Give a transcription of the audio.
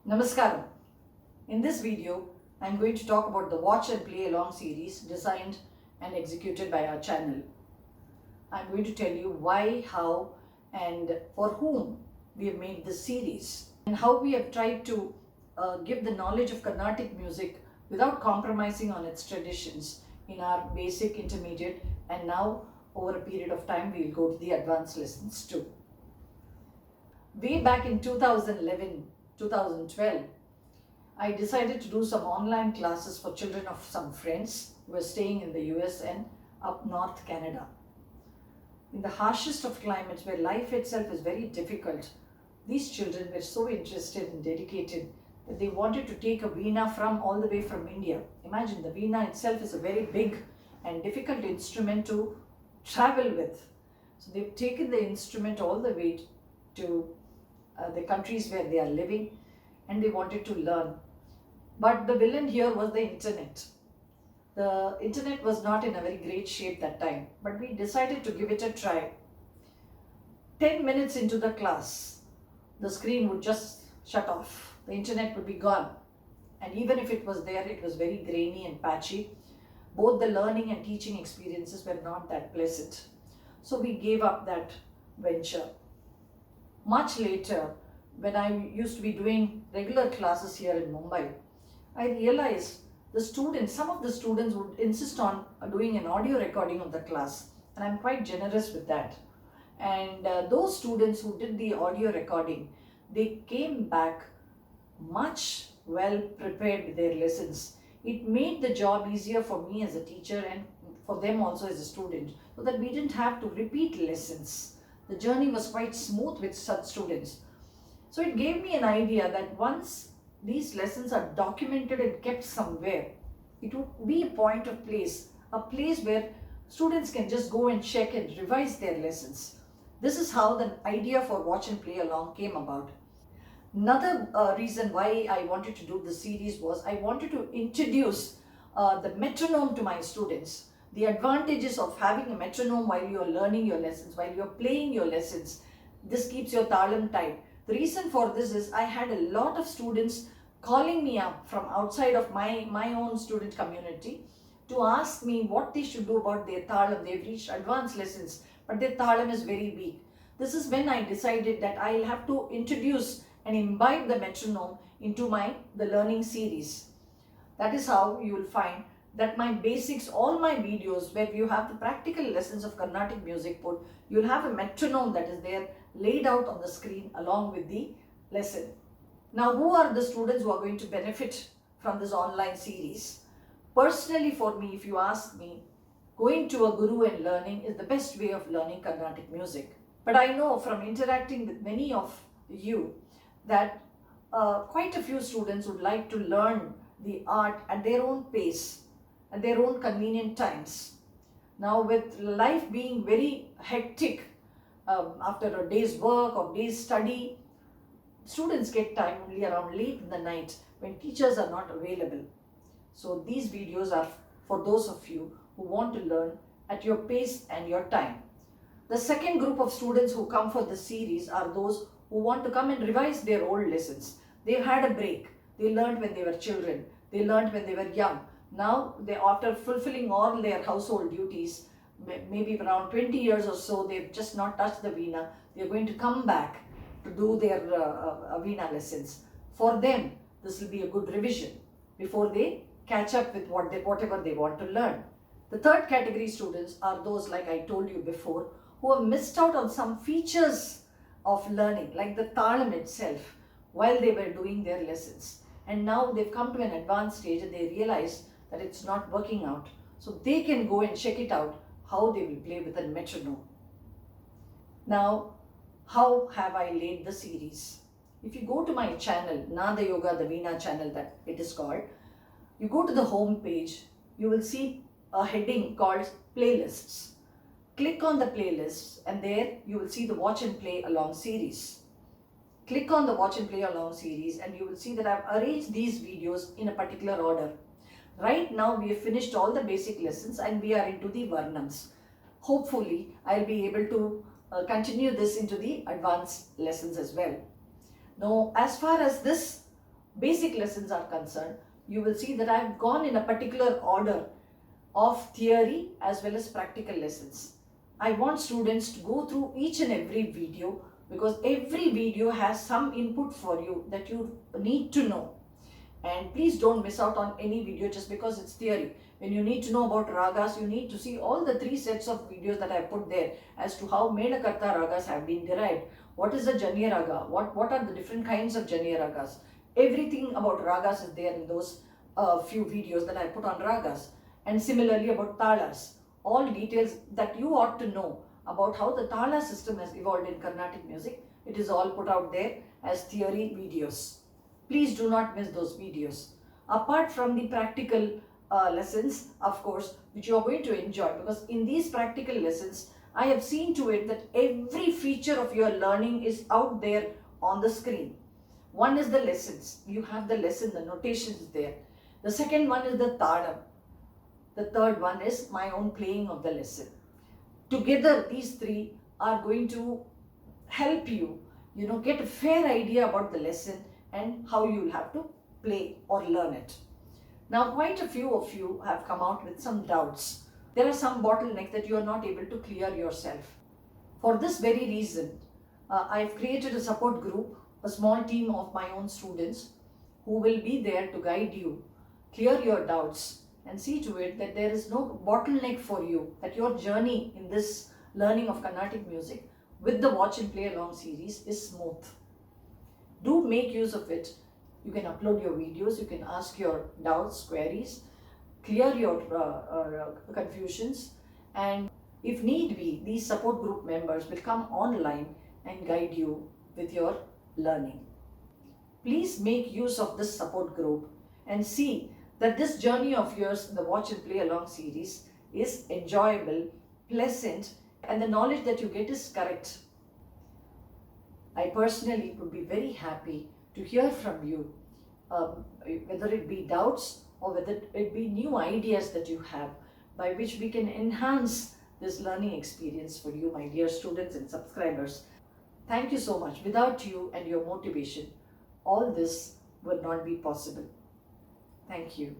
Namaskaram. In this video, I am going to talk about the Watch and Play Along series designed and executed by our channel. I am going to tell you why, how, and for whom we have made this series, and how we have tried to give the knowledge of Carnatic music without compromising on its traditions in our basic, intermediate, and now over a period of time we will go to the advanced lessons too. Way back in 2011, 2012, I decided to do some online classes for children of some friends who were staying in the US and up north Canada. In the harshest of climates where life itself is very difficult, these children were so interested and dedicated that they wanted to take a Veena from all the way from India. Imagine, the Veena itself is a very big and difficult instrument to travel with. So they've taken the instrument all the way to the countries where they are living, and they wanted to learn. But the villain here was the internet. The internet was not in a very great shape that time, but we decided to give it a try. 10 minutes into the class, the screen would just shut off. The internet would be gone. And even if it was there, it was very grainy and patchy. Both the learning and teaching experiences were not that pleasant. So we gave up that venture. Much later, when I used to be doing regular classes here in Mumbai, I realized some of the students would insist on doing an audio recording of the class, and I'm quite generous with that. And those students who did the audio recording, they came back much well prepared with their lessons. It made the job easier for me as a teacher and for them also as a student, so that we didn't have to repeat lessons. The journey was quite smooth with such students. So it gave me an idea that once these lessons are documented and kept somewhere, it would be a point of place, a place where students can just go and check and revise their lessons. This is how the idea for Watch and Play Along came about. Another reason why I wanted to do this series was I wanted to introduce the metronome to my students. The advantages of having a metronome while you are learning your lessons, while you are playing your lessons. This keeps your talam tight. The reason for this is I had a lot of students calling me up from outside of my own student community to ask me what they should do about their talam. They've reached advanced lessons, but their talam is very weak. This is when I decided that I'll have to introduce and imbibe the metronome into the learning series. That is how you will find that my basics, all my videos where you have the practical lessons of Carnatic music put, you'll have a metronome that is there laid out on the screen along with the lesson. Now, who are the students who are going to benefit from this online series? Personally, for me, if you ask me, going to a guru and learning is the best way of learning Carnatic music. But I know from interacting with many of you that quite a few students would like to learn the art at their own pace, at their own convenient times. Now, with life being very hectic, after a day's work or day's study, students get time only around late in the night when teachers are not available. So these videos are for those of you who want to learn at your pace and your time. The second group of students who come for this series are those who want to come and revise their old lessons. They've had a break. They learned when they were children. They learned when they were young. Now, after fulfilling all their household duties, maybe around 20 years or so, they've just not touched the Veena. They're going to come back to do their Veena lessons. For them, this will be a good revision before they catch up with whatever they want to learn. The third category students are those, like I told you before, who have missed out on some features of learning, like the talam itself, while they were doing their lessons. And now they've come to an advanced stage and they realize that it's not working out. So they can go and check it out, how they will play with a metronome. Now, how have I laid the series? If you go to my channel, Nadayoga, the Veena channel that it is called, you go to the home page, you will see a heading called Playlists. Click on the playlists and there you will see the Watch and Play Along series. Click on the Watch and Play Along series and you will see that I've arranged these videos in a particular order. Right now we have finished all the basic lessons and we are into the Varnams. Hopefully I'll be able to continue this into the advanced lessons as well. Now, as far as this basic lessons are concerned, you will see that I have gone in a particular order of theory as well as practical lessons. I want students to go through each and every video, because every video has some input for you that you need to know. And please don't miss out on any video just because it's theory. When you need to know about ragas, you need to see all the 3 sets of videos that I put there as to how Menakarta ragas have been derived. What is a Janya raga? What are the different kinds of Janya ragas? Everything about ragas is there in those few videos that I put on ragas. And similarly about talas. All details that you ought to know about how the tala system has evolved in Carnatic music. It is all put out there as theory videos. Please do not miss those videos. Apart from the practical lessons, of course, which you are going to enjoy, because in these practical lessons, I have seen to it that every feature of your learning is out there on the screen. One is the lessons. You have the lesson, the notations there. The second one is the tadam. The third one is my own playing of the lesson. Together, these 3 are going to help you, get a fair idea about the lesson and how you'll have to play or learn it. Now, quite a few of you have come out with some doubts. There are some bottlenecks that you are not able to clear yourself. For this very reason, I've created a support group, a small team of my own students who will be there to guide you, clear your doubts, and see to it that there is no bottleneck for you, that your journey in this learning of Carnatic music with the Watch and Play Along series is smooth. Do make use of it. You can upload your videos, you can ask your doubts, queries, clear your confusions, and if need be, these support group members will come online and guide you with your learning. Please make use of this support group and see that this journey of yours in the Watch and Play Along series is enjoyable, pleasant, and the knowledge that you get is correct. I personally would be very happy to hear from you, whether it be doubts or whether it be new ideas that you have by which we can enhance this learning experience for you, my dear students and subscribers. Thank you so much. Without you and your motivation, all this would not be possible. Thank you.